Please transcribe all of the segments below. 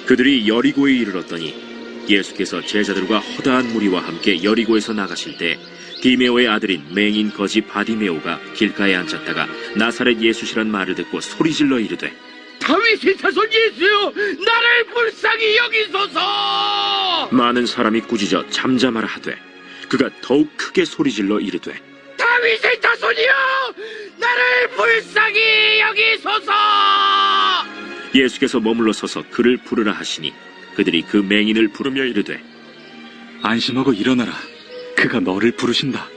그들이 여리고에 이르렀더니 예수께서 제자들과 허다한 무리와 함께 여리고에서 나가실 때 디메오의 아들인 맹인 거지 바디메오가 길가에 앉았다가 나사렛 예수시란 말을 듣고 소리질러 이르되 다윗의 자손 예수여, 나를 불쌍히 여기소서. 많은 사람이 꾸짖어 잠잠하라 하되 그가 더욱 크게 소리질러 이르되 다윗의 자손이여, 나를 불쌍히 여기소서. 예수께서 머물러 서서 그를 부르라 하시니 그들이 그 맹인을 부르며 이르되 안심하고 일어나라. 그가 너를 부르신다.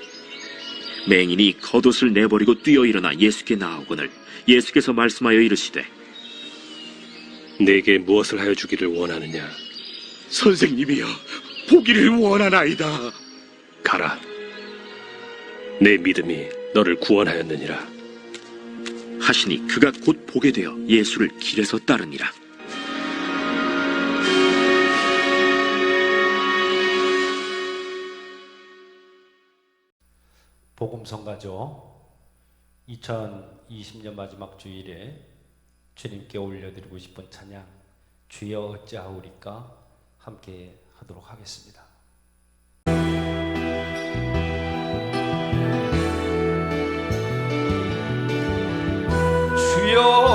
맹인이 겉옷을 내버리고 뛰어 일어나 예수께 나아오거늘 예수께서 말씀하여 이르시되 내게 무엇을 하여 주기를 원하느냐? 선생님이여, 보기를 원하나이다. 가라. 내 믿음이 너를 구원하였느니라. 하시니 그가 곧 보게 되어 예수를 길에서 따르니라. 복음성가죠. 2020년 마지막 주일에 주님께 올려드리고 싶은 찬양 주여 어찌하오리까 함께 하도록 하겠습니다. 주여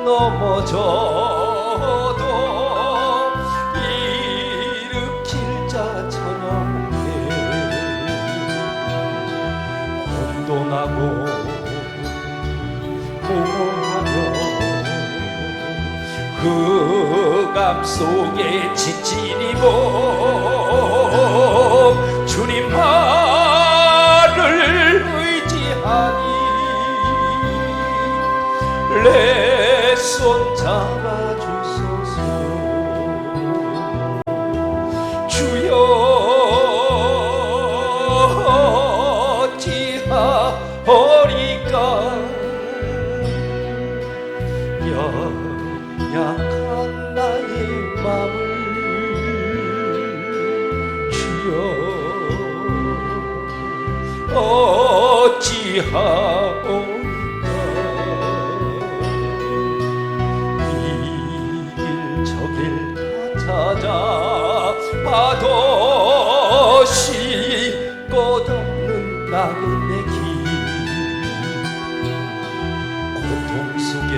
넘어져도 일으킬 자 찬양해 혼돈하고 공허하며 흑암 속에 지친 이몸 주님만을 의지하니 내 손 잡아주소서. 주여 어찌하오리까 연약한 나의 맘을 주여 어찌하오 찾아봐도 쉴 곳 없는 나그네 길 고통 속에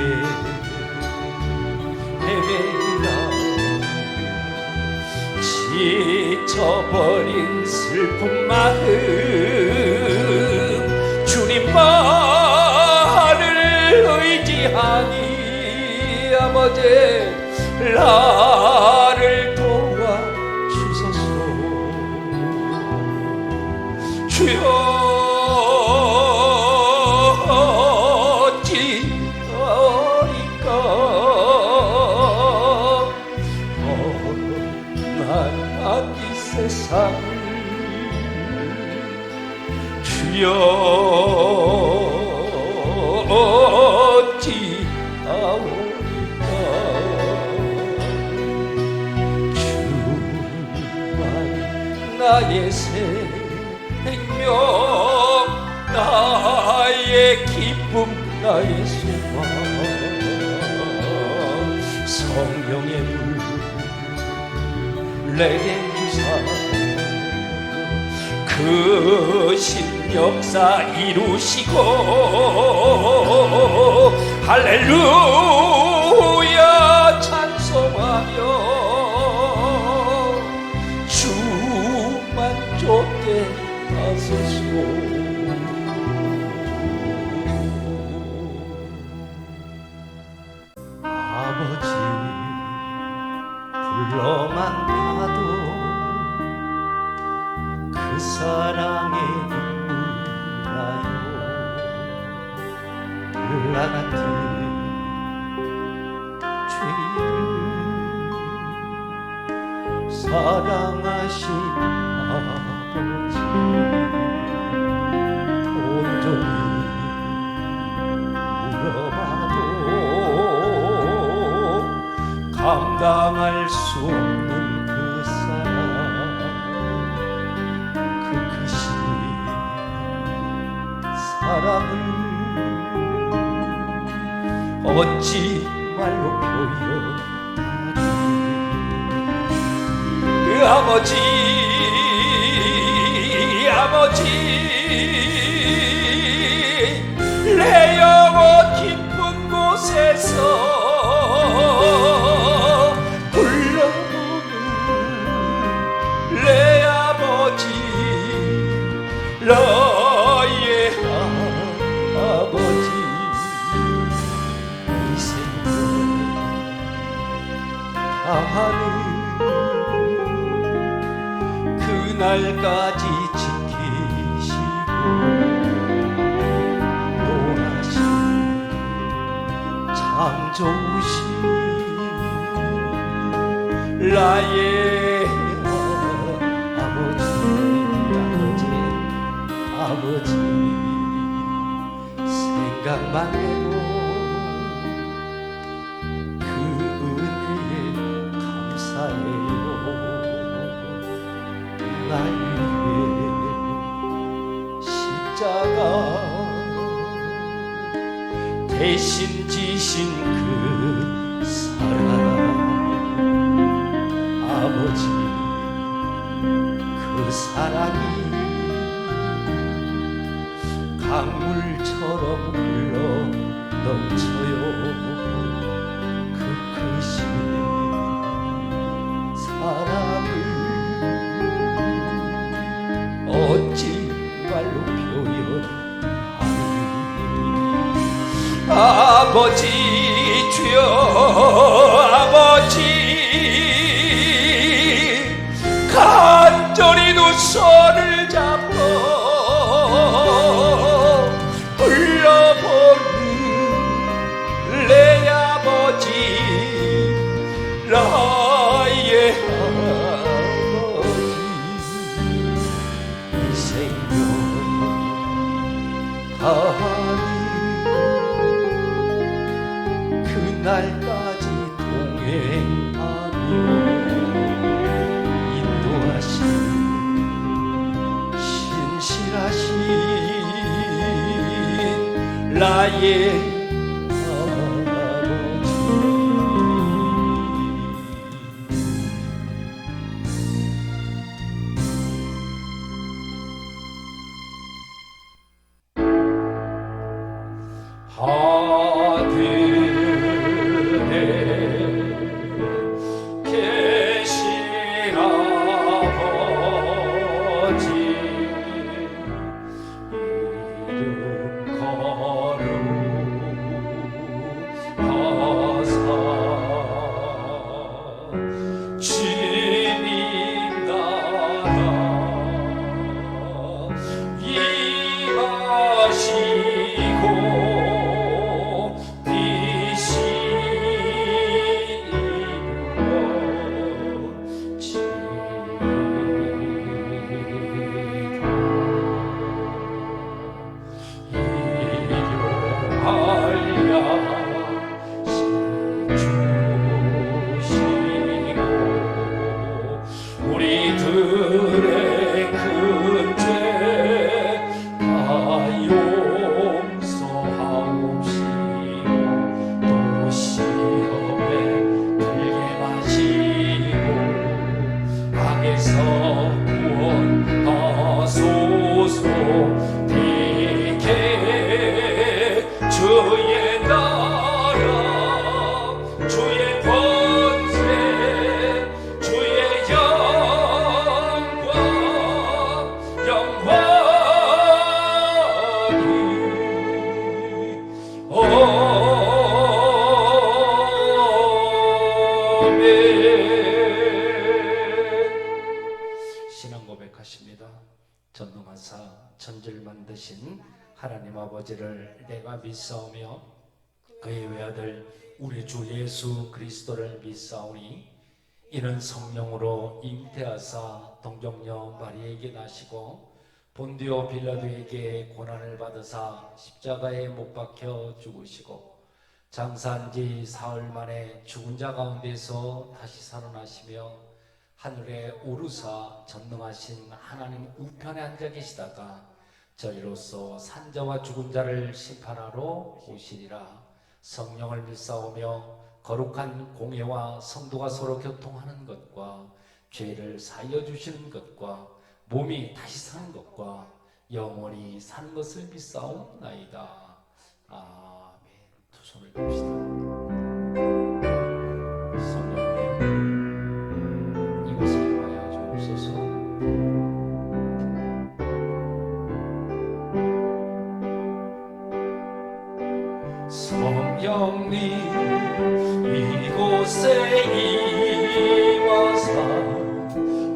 헤매이나 지쳐버린 슬픈 마음 주님만을 의지하니 아버지 나를 도와주소서. 주여 어찌하오리까 난 이 세상을 주여 어찌하오리까 나의 생명 나의 기쁨 나의 소망 성령의 물 내게 주사 그 신역사 이루시고 할렐루야 찬송하며 주만 쫓게 하소서. 아버지 불러만 봐도 그 사랑의 눈물 나요. 나 같은 죄인을 사랑하신 감당할 수 없는 그 사랑, 그 크신 사랑을 어찌 말로 표현하리. 그 아버지 내 영혼 깊은 곳에서 불러보는 내 아버지, 너의 아버지, 이 생각 다하는 그날까지 지키시고 또다시 창조우신 나의 아버지 생각만 해도 그 은혜에 감사해요. 날 위해 십자가 대신 지신 그 사랑, 아버지 그 사랑이 강물처럼 흘러 넘쳐요. 그 크신 사랑을 어찌 말로 표현하리. 아버지 주여 아버지, 간절히 두 손을 잡고 불러보는 내 아버지, 나의 아버지, 이 생명 다하는 그날까지 동행하며 인도하신 신실하신 나의 아버지. 하늘에 계신 아버지, 이름 거룩하사 주님 나라 임하시고 우리들의 큰 죄 다 용서하옵시고 또 시험에 들게 마시고 악에서 구원하소서. 대개 주의 나라 주의 권세 주의 신앙 고백하십니다. 전능하사 천지를 만드신 하나님 아버지를 내가 믿사오며 그의 외아들 우리 주 예수 그리스도를 믿사오니 이는 성령으로 잉태하사 동정녀 마리에게 나시고 본디오 빌라도에게 고난을 받으사 십자가에 못 박혀 죽으시고 장사한 지 사흘 만에 죽은 자 가운데서 다시 살아나시며 하늘에 오르사 전능하신 하나님 우편에 앉아 계시다가 저리로서 산자와 죽은 자를 심판하러 오시리라. 성령을 믿사오며 거룩한 공예와 성도가 서로 교통하는 것과 죄를 사하여 주시는 것과 몸이 다시 사는 것과 영원히 사는 것을 믿사옵나이다. 아멘. 두 손을 듭시다. 성령님 이곳에 임하여 주옵소서. 성령님 이곳에 임하사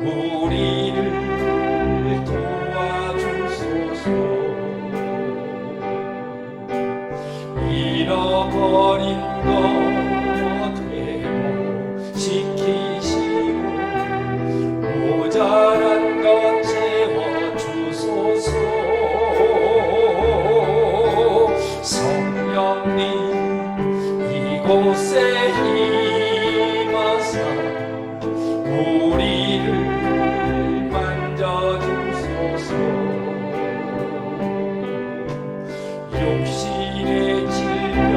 우리를 도와주소서. 잃어버린 것 회복시키시고 모자란 것 채워주소서. 성령님 이곳에 임하사 우리를 만져주소서. 육신의 질병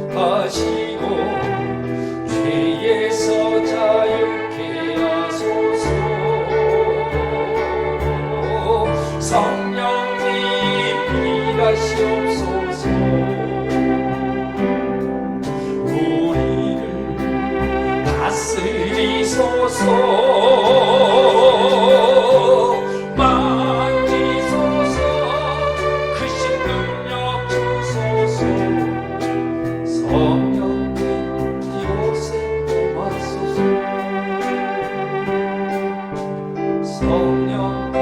치료하시고 죄에서 자유케 하소서. 성령님 일하시옵소서. 우리를 다스리소서. 만지소서. 크신 능력 주소서. 성령님 이곳에 임하소서. 성령님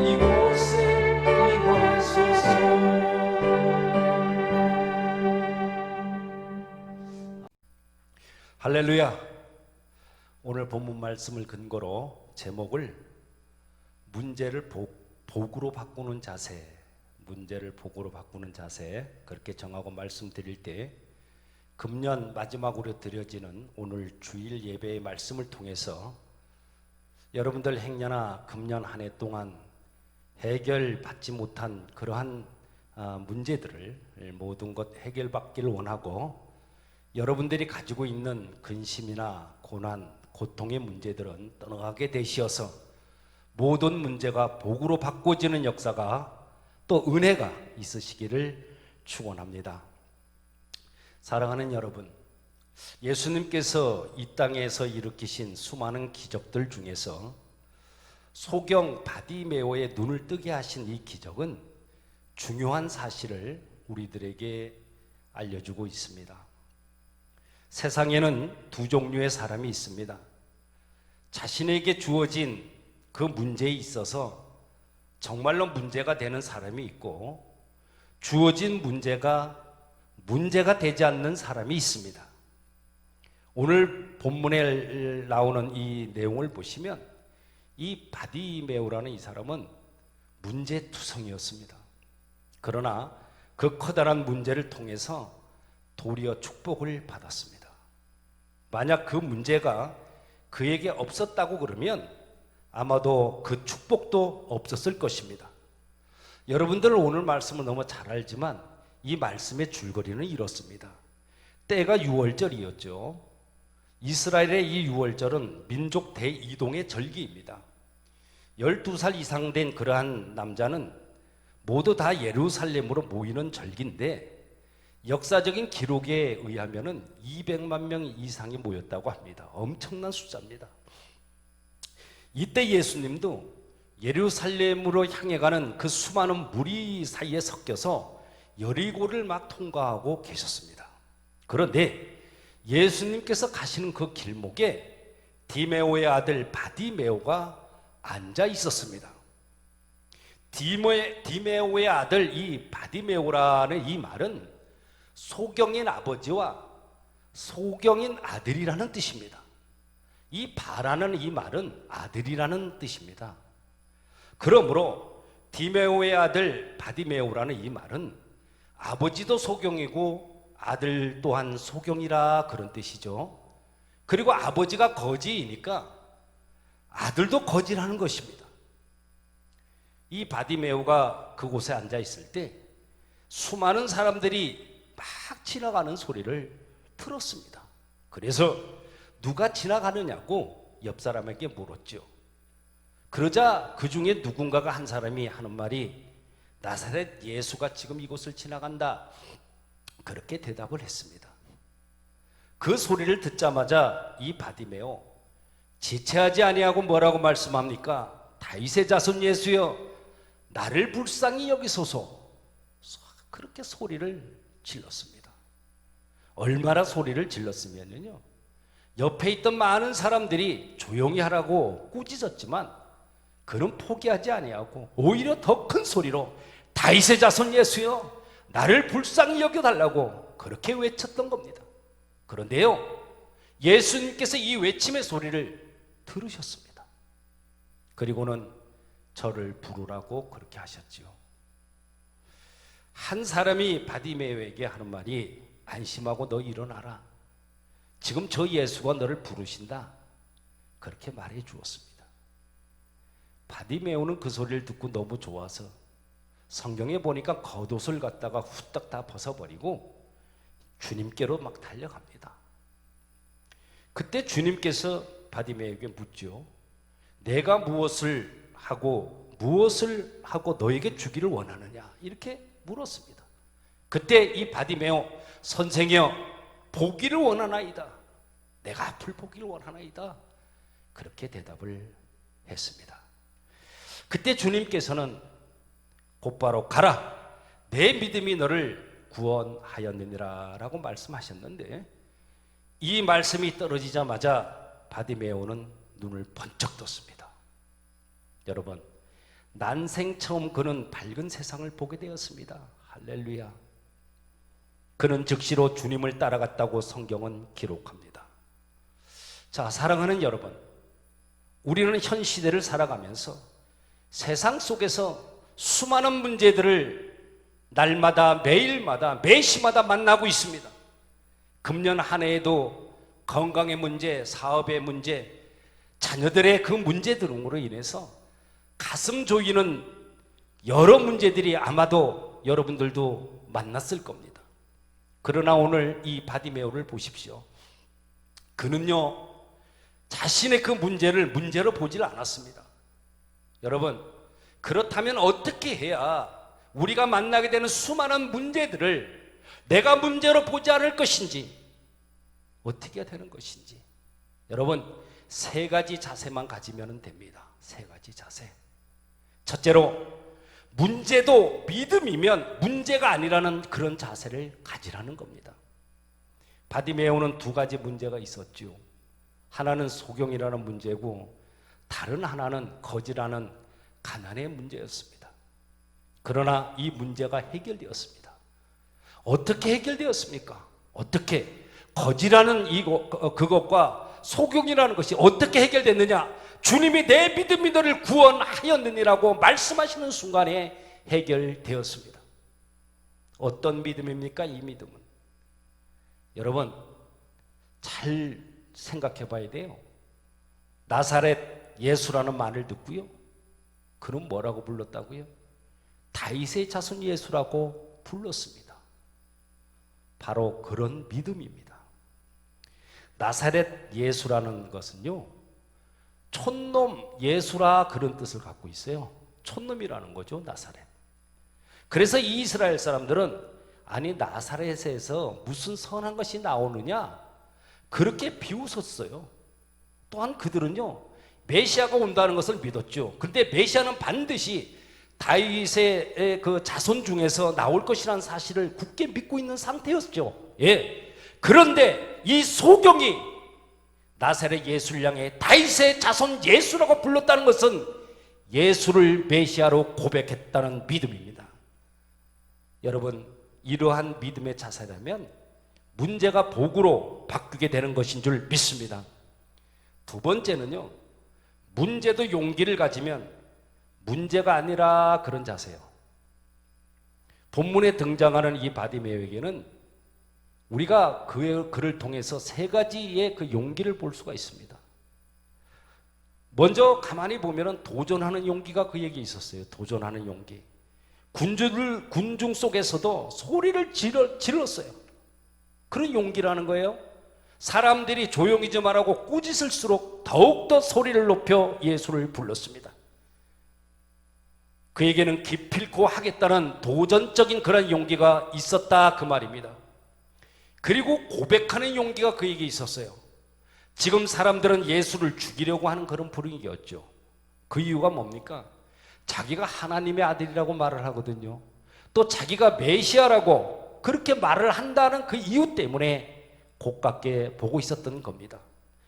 이곳에 임하소서. 할렐루야. 오늘 본문 말씀을 근거로 제목을 문제를 복으로 바꾸는 자세, 문제를 복으로 바꾸는 자세 그렇게 정하고 말씀드릴 때 금년 마지막으로 드려지는 오늘 주일 예배의 말씀을 통해서 여러분들 행여나 금년 한 해 동안 해결받지 못한 그러한 문제들을 모든 것 해결받기를 원하고 여러분들이 가지고 있는 근심이나 고난, 고통의 문제들은 떠나가게 되시어서 모든 문제가 복으로 바꿔지는 역사가 또 은혜가 있으시기를 축원합니다. 사랑하는 여러분, 예수님께서 이 땅에서 일으키신 수많은 기적들 중에서 소경 바디메오의 눈을 뜨게 하신 이 기적은 중요한 사실을 우리들에게 알려주고 있습니다. 세상에는 두 종류의 사람이 있습니다. 자신에게 주어진 그 문제에 있어서 정말로 문제가 되는 사람이 있고 주어진 문제가 되지 않는 사람이 있습니다. 오늘 본문에 나오는 이 내용을 보시면 이 바디메오라는 이 사람은 문제투성이었습니다. 그러나 그 커다란 문제를 통해서 도리어 축복을 받았습니다. 만약 그 문제가 그에게 없었다고 그러면 아마도 그 축복도 없었을 것입니다. 여러분들은 오늘 말씀을 너무 잘 알지만 이 말씀의 줄거리는 이렇습니다. 때가 6월절이었죠. 이스라엘의 이 6월절은 민족 대이동의 절기입니다. 12살 이상 된 그러한 남자는 모두 다 예루살렘으로 모이는 절기인데 역사적인 기록에 의하면 200만 명 이상이 모였다고 합니다. 엄청난 숫자입니다. 이때 예수님도 예루살렘으로 향해 가는 그 수많은 무리 사이에 섞여서 여리고를 막 통과하고 계셨습니다. 그런데 예수님께서 가시는 그 길목에 디메오의 아들 바디메오가 앉아 있었습니다. 디메오의 아들 이 바디메오라는 이 말은 소경인 아버지와 소경인 아들이라는 뜻입니다. 이 바라는 이 말은 아들이라는 뜻입니다. 그러므로 디메오의 아들 바디메오라는 이 말은 아버지도 소경이고 아들 또한 소경이라 그런 뜻이죠. 그리고 아버지가 거지이니까 아들도 거지라는 것입니다. 이 바디메오가 그곳에 앉아 있을 때 수많은 사람들이 막 지나가는 소리를 들었습니다. 그래서 누가 지나가느냐고 옆 사람에게 물었죠. 그러자 그 중에 누군가가 한 사람이 하는 말이 나사렛 예수가 지금 이곳을 지나간다. 그렇게 대답을 했습니다. 그 소리를 듣자마자 이 바디메오 지체하지 아니하고 뭐라고 말씀합니까? 다윗의 자손 예수여 나를 불쌍히 여기소서. 그렇게 소리를 질렀습니다. 얼마나 소리를 질렀으면요, 옆에 있던 많은 사람들이 조용히 하라고 꾸짖었지만 그는 포기하지 아니하고 오히려 더 큰 소리로 다윗의 자손 예수여 나를 불쌍히 여겨달라고 그렇게 외쳤던 겁니다. 그런데요, 예수님께서 이 외침의 소리를 들으셨습니다. 그리고는 저를 부르라고 그렇게 하셨지요. 한 사람이 바디메오에게 하는 말이 안심하고 너 일어나라. 지금 저 예수가 너를 부르신다. 그렇게 말해 주었습니다. 바디메오는 그 소리를 듣고 너무 좋아서 성경에 보니까 겉옷을 갖다가 후딱 다 벗어버리고 주님께로 막 달려갑니다. 그때 주님께서 바디메오에게 묻죠. 내가 무엇을 하고 너에게 주기를 원하느냐? 이렇게 물었습니다. 그때 이 바디메오 선생이여 보기를 원하나이다. 내가 앞을 보기를 원하나이다. 그렇게 대답을 했습니다. 그때 주님께서는 곧바로 가라. 내 믿음이 너를 구원하였느니라 라고 말씀하셨는데 이 말씀이 떨어지자마자 바디메오는 눈을 번쩍 떴습니다. 여러분, 난생 처음 그는 밝은 세상을 보게 되었습니다. 할렐루야. 그는 즉시로 주님을 따라갔다고 성경은 기록합니다. 자, 사랑하는 여러분, 우리는 현 시대를 살아가면서 세상 속에서 수많은 문제들을 날마다 매일마다 매시마다 만나고 있습니다. 금년 한 해에도 건강의 문제, 사업의 문제, 자녀들의 그 문제 등으로 인해서 가슴 조이는 여러 문제들이 아마도 여러분들도 만났을 겁니다. 그러나 오늘 이 바디메오를 보십시오. 그는요, 자신의 그 문제를 문제로 보질 않았습니다. 여러분, 그렇다면 어떻게 해야 우리가 만나게 되는 수많은 문제들을 내가 문제로 보지 않을 것인지, 어떻게 해야 되는 것인지, 여러분, 세 가지 자세만 가지면 됩니다. 세 가지 자세. 첫째로, 문제도 믿음이면 문제가 아니라는 그런 자세를 가지라는 겁니다. 바디메오는 두 가지 문제가 있었죠. 하나는 소경이라는 문제고 다른 하나는 거지라는 가난의 문제였습니다. 그러나 이 문제가 해결되었습니다. 어떻게 해결되었습니까? 어떻게? 거지라는 그것과 소경이라는 것이 어떻게 해결됐느냐? 주님이 내 믿음이 너를 구원하였느니라고 말씀하시는 순간에 해결되었습니다. 어떤 믿음입니까? 이 믿음은 여러분 잘 생각해 봐야 돼요. 나사렛 예수라는 말을 듣고요, 그는 뭐라고 불렀다고요? 다윗의 자손 예수라고 불렀습니다. 바로 그런 믿음입니다. 나사렛 예수라는 것은요, 촌놈 예수라 그런 뜻을 갖고 있어요. 촌놈이라는 거죠, 나사렛. 그래서 이 이스라엘 사람들은 아니 나사렛에서 무슨 선한 것이 나오느냐 그렇게 비웃었어요. 또한 그들은요, 메시아가 온다는 것을 믿었죠. 근데 메시아는 반드시 다윗의 그 자손 중에서 나올 것이라는 사실을 굳게 믿고 있는 상태였죠. 예. 그런데 이 소경이 나사렛 예수를 향해 다윗의 자손 예수라고 불렀다는 것은 예수를 메시아로 고백했다는 믿음입니다. 여러분, 이러한 믿음의 자세라면 문제가 복으로 바뀌게 되는 것인 줄 믿습니다. 두 번째는요, 문제도 용기를 가지면 문제가 아니라 그런 자세요. 본문에 등장하는 이 바디메오에게는 우리가 그를 통해서 세 가지의 그 용기를 볼 수가 있습니다. 먼저 가만히 보면 도전하는 용기가 그에게 있었어요. 도전하는 용기. 군중 속에서도 소리를 질렀어요. 그런 용기라는 거예요. 사람들이 조용히 좀 하라고 꾸짖을수록 더욱더 소리를 높여 예수를 불렀습니다. 그에게는 기필코 하겠다는 도전적인 그런 용기가 있었다 그 말입니다. 그리고 고백하는 용기가 그에게 있었어요. 지금 사람들은 예수를 죽이려고 하는 그런 분위기였죠. 그 이유가 뭡니까? 자기가 하나님의 아들이라고 말을 하거든요. 또 자기가 메시아라고 그렇게 말을 한다는 그 이유 때문에 고깝게 보고 있었던 겁니다.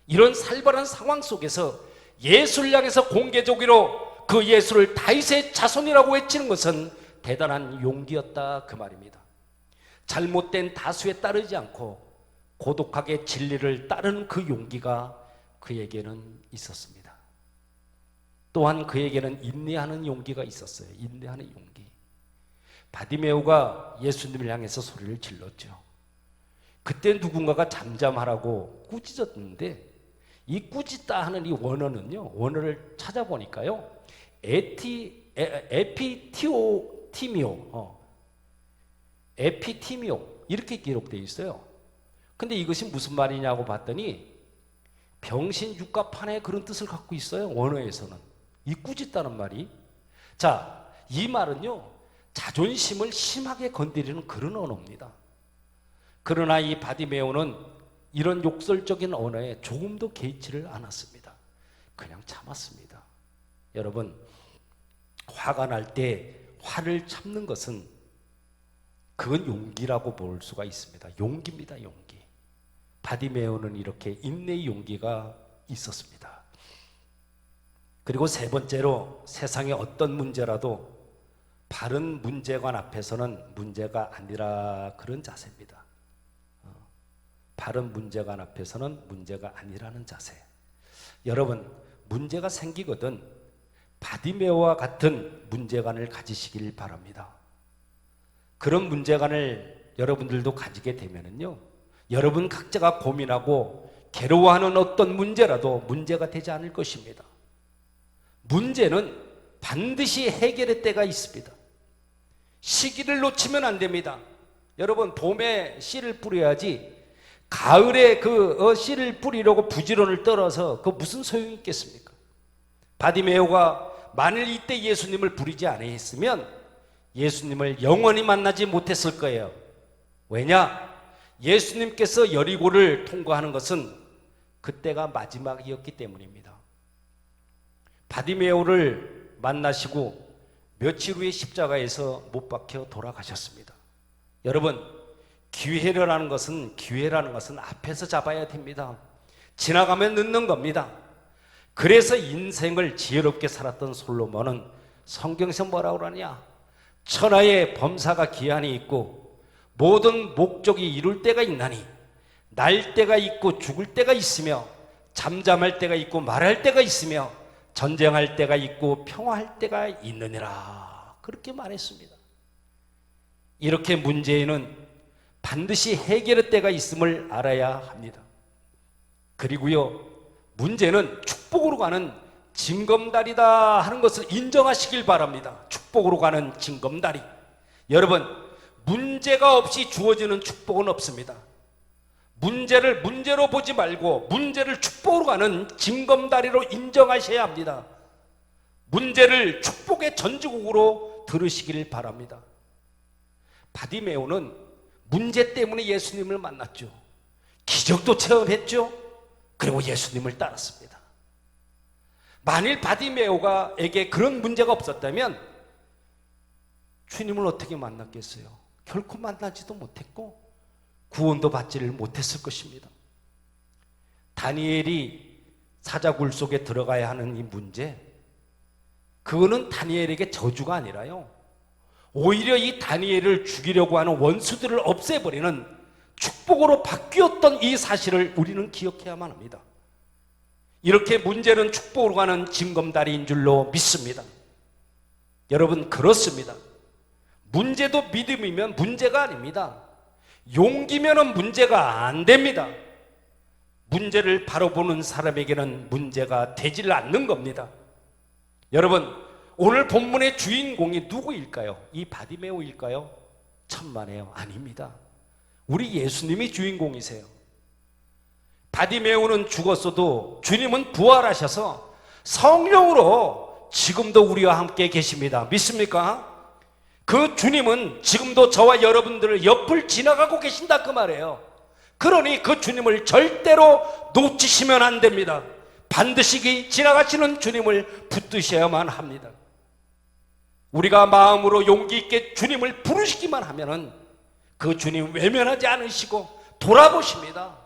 이런 살벌한 상황 속에서 예수를 향해서 공개적으로 그 예수를 다윗의 자손이라고 외치는 것은 대단한 용기였다 그 말입니다. 잘못된 다수에 따르지 않고 고독하게 진리를 따르는 그 용기가 그에게는 있었습니다. 또한 그에게는 인내하는 용기가 있었어요. 인내하는 용기. 바디메오가 예수님을 향해서 소리를 질렀죠. 그때 누군가가 잠잠하라고 꾸짖었는데 이 꾸짖다 하는 이 원어는요, 원어를 찾아보니까요, 에피티미오 이렇게 기록되어 있어요. 근데 이것이 무슨 말이냐고 봤더니 병신 육갑판의 그런 뜻을 갖고 있어요. 원어에서는 이 꾸짖다는 말이. 자, 이 말은요, 자존심을 심하게 건드리는 그런 언어입니다. 그러나 이 바디메오는 이런 욕설적인 언어에 조금도 개의치를 않았습니다. 그냥 참았습니다. 여러분, 화가 날 때 화를 참는 것은 그건 용기라고 볼 수가 있습니다. 용기입니다, 용기. 바디메오는 이렇게 인내의 용기가 있었습니다. 그리고 세 번째로 세상의 어떤 문제라도 바른 문제관 앞에서는 문제가 아니라 그런 자세입니다. 바른 문제관 앞에서는 문제가 아니라는 자세. 여러분, 문제가 생기거든 바디메오와 같은 문제관을 가지시길 바랍니다. 그런 문제관을 여러분들도 가지게 되면은요, 여러분 각자가 고민하고 괴로워하는 어떤 문제라도 문제가 되지 않을 것입니다. 문제는 반드시 해결의 때가 있습니다. 시기를 놓치면 안 됩니다. 여러분, 봄에 씨를 뿌려야지 가을에 그 씨를 뿌리려고 부지런을 떨어서 그 무슨 소용이 있겠습니까? 바디메오가 만일 이때 예수님을 부르지 아니했으면 예수님을 영원히 만나지 못했을 거예요. 왜냐? 예수님께서 여리고를 통과하는 것은 그때가 마지막이었기 때문입니다. 바디메오를 만나시고 며칠 후에 십자가에서 못 박혀 돌아가셨습니다. 여러분, 기회라는 것은 앞에서 잡아야 됩니다. 지나가면 늦는 겁니다. 그래서 인생을 지혜롭게 살았던 솔로몬은 성경에서 뭐라고 그러냐? 천하의 범사가 기한이 있고 모든 목적이 이룰 때가 있나니 날 때가 있고 죽을 때가 있으며 잠잠할 때가 있고 말할 때가 있으며 전쟁할 때가 있고 평화할 때가 있느니라. 그렇게 말했습니다. 이렇게 문제에는 반드시 해결의 때가 있음을 알아야 합니다. 그리고요, 문제는 축복으로 가는 징검다리다 하는 것을 인정하시길 바랍니다. 축복으로 가는 징검다리. 여러분, 문제가 없이 주어지는 축복은 없습니다. 문제를 문제로 보지 말고 문제를 축복으로 가는 징검다리로 인정하셔야 합니다. 문제를 축복의 전지국으로 들으시길 바랍니다. 바디메오는 문제 때문에 예수님을 만났죠. 기적도 체험했죠. 그리고 예수님을 따랐습니다. 만일 바디메오가에게 그런 문제가 없었다면 주님을 어떻게 만났겠어요? 결코 만나지도 못했고 구원도 받지를 못했을 것입니다. 다니엘이 사자굴 속에 들어가야 하는 이 문제, 그거는 다니엘에게 저주가 아니라요, 오히려 이 다니엘을 죽이려고 하는 원수들을 없애버리는 축복으로 바뀌었던 이 사실을 우리는 기억해야만 합니다. 이렇게 문제는 축복으로 가는 징검다리인 줄로 믿습니다. 여러분, 그렇습니다. 문제도 믿음이면 문제가 아닙니다. 용기면은 문제가 안 됩니다. 문제를 바로 보는 사람에게는 문제가 되질 않는 겁니다. 여러분, 오늘 본문의 주인공이 누구일까요? 이 바디메오일까요? 천만에요. 아닙니다. 우리 예수님이 주인공이세요. 바디메오는 죽었어도 주님은 부활하셔서 성령으로 지금도 우리와 함께 계십니다. 믿습니까? 그 주님은 지금도 저와 여러분들을 옆을 지나가고 계신다 그 말이에요. 그러니 그 주님을 절대로 놓치시면 안 됩니다. 반드시 지나가시는 주님을 붙드셔야만 합니다. 우리가 마음으로 용기 있게 주님을 부르시기만 하면은 그 주님 외면하지 않으시고 돌아보십니다.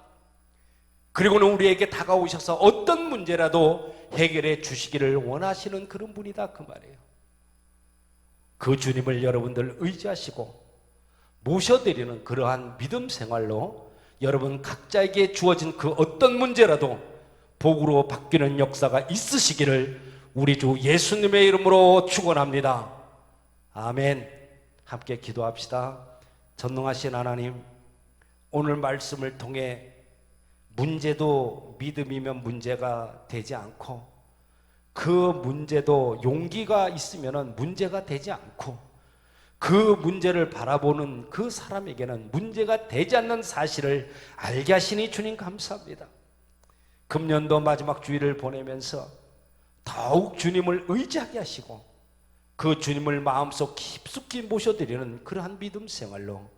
그리고는 우리에게 다가오셔서 어떤 문제라도 해결해 주시기를 원하시는 그런 분이다 그 말이에요. 그 주님을 여러분들 의지하시고 모셔드리는 그러한 믿음 생활로 여러분 각자에게 주어진 그 어떤 문제라도 복으로 바뀌는 역사가 있으시기를 우리 주 예수님의 이름으로 축원합니다. 아멘. 함께 기도합시다. 전능하신 하나님, 오늘 말씀을 통해 문제도 믿음이면 문제가 되지 않고 그 문제도 용기가 있으면 문제가 되지 않고 그 문제를 바라보는 그 사람에게는 문제가 되지 않는 사실을 알게 하시니 주님 감사합니다. 금년도 마지막 주일을 보내면서 더욱 주님을 의지하게 하시고 그 주님을 마음속 깊숙이 모셔드리는 그러한 믿음 생활로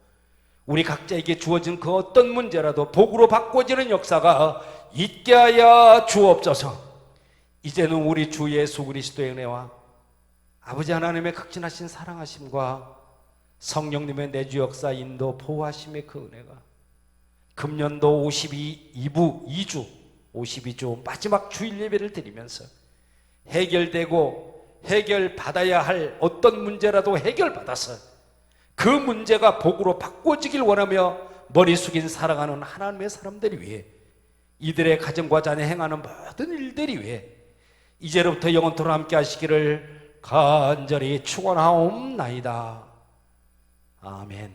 우리 각자에게 주어진 그 어떤 문제라도 복으로 바꿔지는 역사가 있게 하여 주옵소서. 이제는 우리 주 예수 그리스도의 은혜와 아버지 하나님의 극진하신 사랑하심과 성령님의 내주 역사 인도 보호하심의 그 은혜가 금년도 52주 마지막 주일 예배를 드리면서 해결되고 해결받아야 할 어떤 문제라도 해결받아서 그 문제가 복으로 바꿔지길 원하며 머리 숙인 살아가는 하나님의 사람들이 위해 이들의 가정과 자녀 행하는 모든 일들이 위해 이제로부터 영원토록 함께 하시기를 간절히 축원하옵나이다. 아멘.